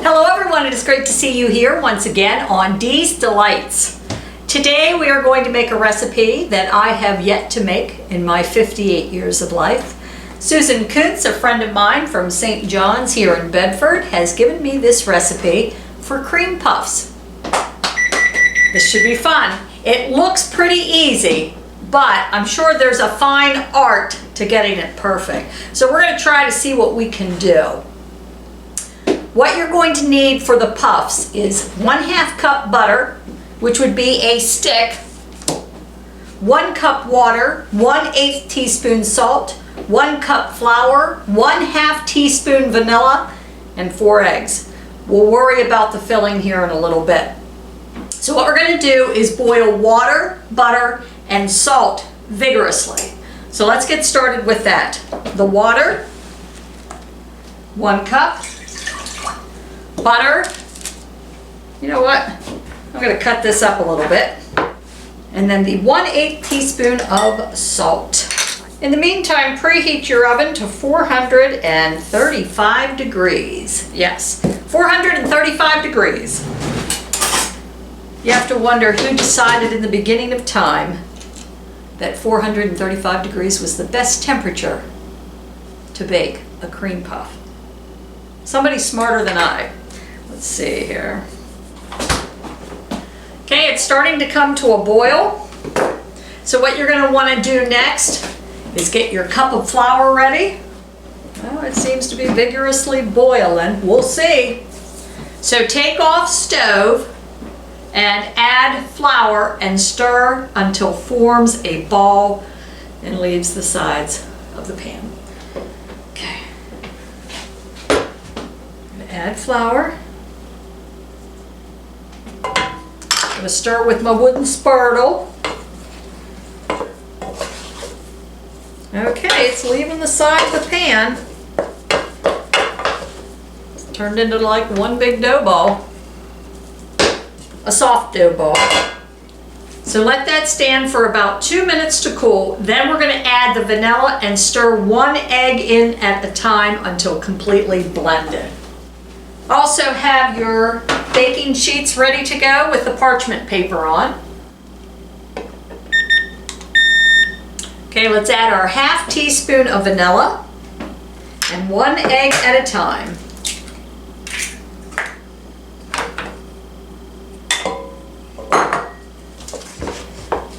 Hello everyone, it is great to see you here once again on Dee's Delights. Today we are going to make a recipe that I have yet to make in my 58 years of life. Susan Kuntz, a friend of mine from St. John's here in Bedford, has given me this recipe for cream puffs. This should be fun. It looks pretty easy, but I'm sure there's a fine art to getting it perfect. So we're going to try to see what we can do. What you're going to need for the puffs is 1/2 cup butter, which would be a stick, 1 cup water, 1/8 teaspoon salt, 1 cup flour, 1/2 teaspoon vanilla, and 4 eggs. We'll worry about the filling here in a little bit. So what we're going to do is boil water, butter, and salt vigorously. So let's get started with that. The water, 1 cup. Butter, you know what, I'm going to cut this up a little bit, and then the 1/8 teaspoon of salt. In the meantime, preheat your oven to 435 degrees. Yes, 435 degrees. You have to wonder who decided in the beginning of time that 435 degrees was the best temperature to bake a cream puff. Somebody smarter than I. Let's see here. Okay, it's starting to come to a boil. So what you're going to want to do next is get your cup of flour ready. Well, it seems to be vigorously boiling. We'll see. So take off stove and add flour and stir until forms a ball and leaves the sides of the pan. Okay. I'm going to add flour. I'm going to stir with my wooden spurtle. Okay, it's leaving the side of the pan. It's turned into like one big dough ball. A soft dough ball. So let that stand for about 2 minutes to cool. Then we're going to add the vanilla and stir 1 egg in at a time until completely blended. Also have your baking sheets ready to go with the parchment paper on. Okay, let's add our 1/2 teaspoon of vanilla and 1 egg at a time.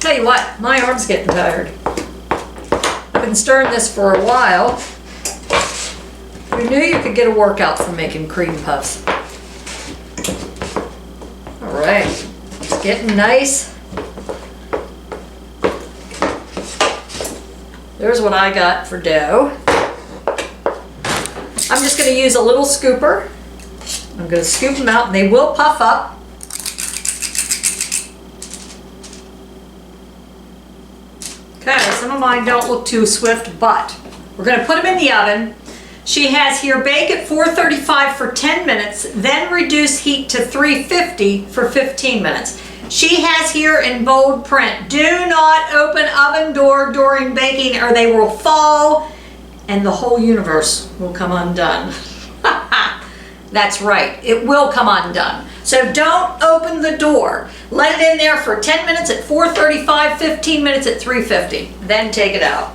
Tell you what, my arm's getting tired. I've been stirring this for a while. Who knew you could get a workout from making cream puffs? All right, it's getting nice. There's what I got for dough. I'm just going to use a little scooper. I'm going to scoop them out and they will puff up. Okay, some of mine don't look too swift, but we're going to put them in the oven. She has here bake at 435 for 10 minutes, then reduce heat to 350 for 15 minutes. She has here in bold print, do not open oven door during baking or they will fall and the whole universe will come undone. That's right, it will come undone. So don't open the door. Let it in there for 10 minutes at 435, 15 minutes at 350, then take it out.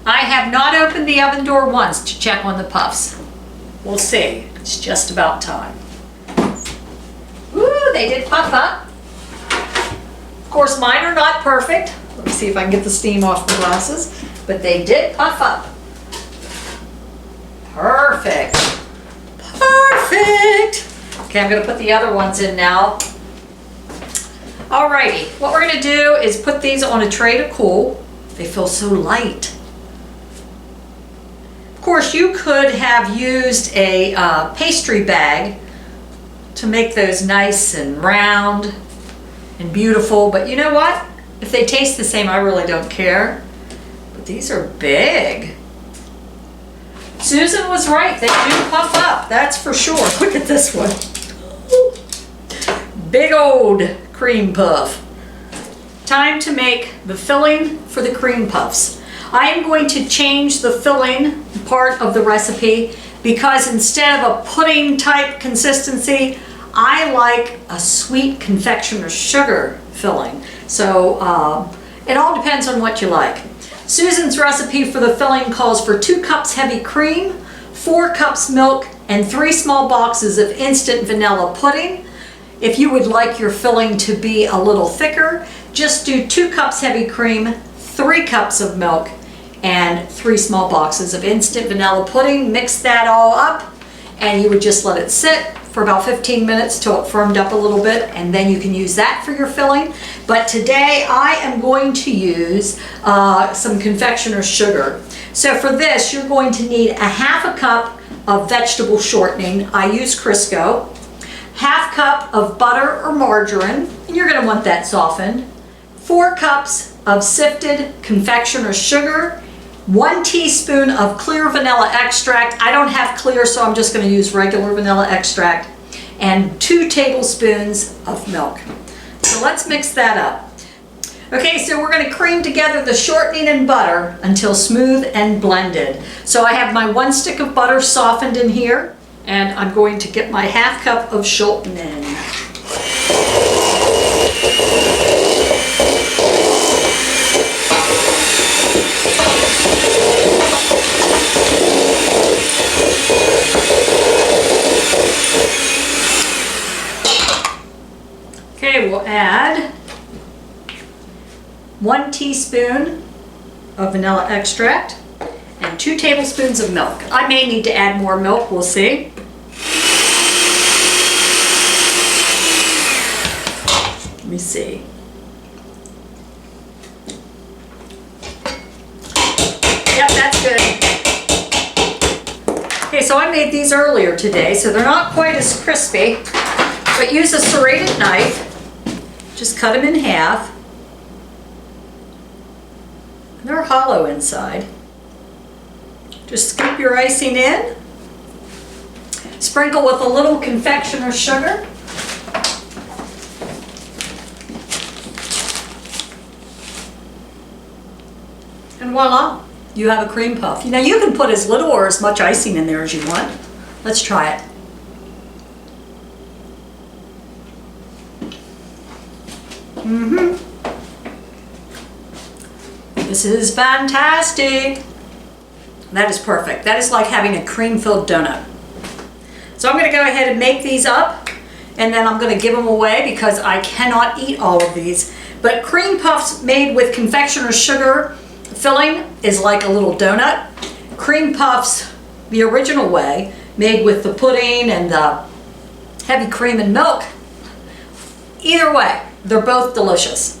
I have not opened the oven door once to check on the puffs. We'll see. It's just about time. Ooh, they did puff up. Of course, mine are not perfect. Let me see if I can get the steam off the glasses. But they did puff up. Perfect. Perfect. Okay, I'm going to put the other ones in now. Alrighty, what we're going to do is put these on a tray to cool. They feel so light. Of course, you could have used a pastry bag to make those nice and round and beautiful, but you know what? If they taste the same, I really don't care. But these are big. Susan was right, they do puff up, that's for sure. Look at this one. Big old cream puff. Time to make the filling for the cream puffs. I am going to change the filling part of the recipe because instead of a pudding type consistency, I like a sweet confectioner's sugar filling. So it all depends on what you like. Susan's recipe for the filling calls for 2 cups heavy cream, 4 cups milk, and 3 small boxes of instant vanilla pudding. If you would like your filling to be a little thicker, just do 2 cups heavy cream, 3 cups of milk, and 3 small boxes of instant vanilla pudding. Mix that all up, and you would just let it sit for about 15 minutes till it firmed up a little bit, and then you can use that for your filling. But today I am going to use some confectioner's sugar. So for this, you're going to need a 1/2 cup of vegetable shortening. I use Crisco. 1/2 cup of butter or margarine, and you're gonna want that softened. 4 cups of sifted confectioner's sugar. 1 teaspoon of clear vanilla extract. I don't have clear, so I'm just going to use regular vanilla extract. And 2 tablespoons of milk. So let's mix that up. Okay, so we're going to cream together the shortening and butter until smooth and blended. So I have my 1 stick of butter softened in here, and I'm going to get my 1/2 cup of shortening. Okay, we'll add 1 teaspoon of vanilla extract and 2 tablespoons of milk. I may need to add more milk, we'll see. Let me see. Yep, that's good. Okay, so I made these earlier today, so they're not quite as crispy, but use a serrated knife. Just cut them in half. They're hollow inside. Just scoop your icing in. Sprinkle with a little confectioner's sugar. And voila, you have a cream puff. Now you can put as little or as much icing in there as you want. Let's try it. This is fantastic. That is perfect. That is like having a cream-filled donut. So I'm going to go ahead and make these up, and then I'm going to give them away because I cannot eat all of these. But cream puffs made with confectioner's sugar filling is like a little donut. Cream puffs, the original way, made with the pudding and the heavy cream and milk. Either way, they're both delicious.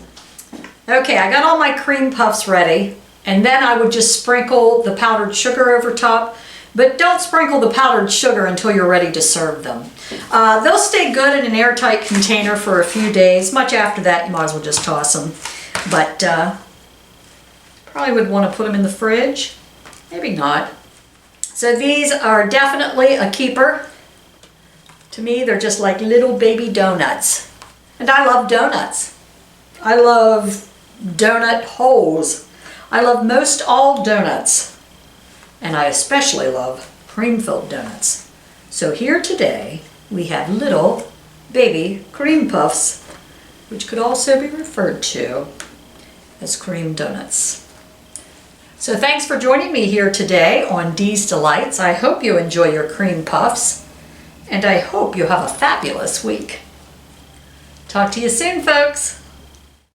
Okay, I got all my cream puffs ready, and then I would just sprinkle the powdered sugar over top, but don't sprinkle the powdered sugar until you're ready to serve them. They'll stay good in an airtight container for a few days. Much after that, you might as well just toss them. But probably would want to put them in the fridge. Maybe not. So these are definitely a keeper. To me, they're just like little baby donuts. And I love donuts. I love donut holes. I love most all donuts. And I especially love cream-filled donuts. So here today, we have little baby cream puffs, which could also be referred to as cream donuts. So thanks for joining me here today on Dee's Delights. I hope you enjoy your cream puffs, and I hope you have a fabulous week. Talk to you soon, folks.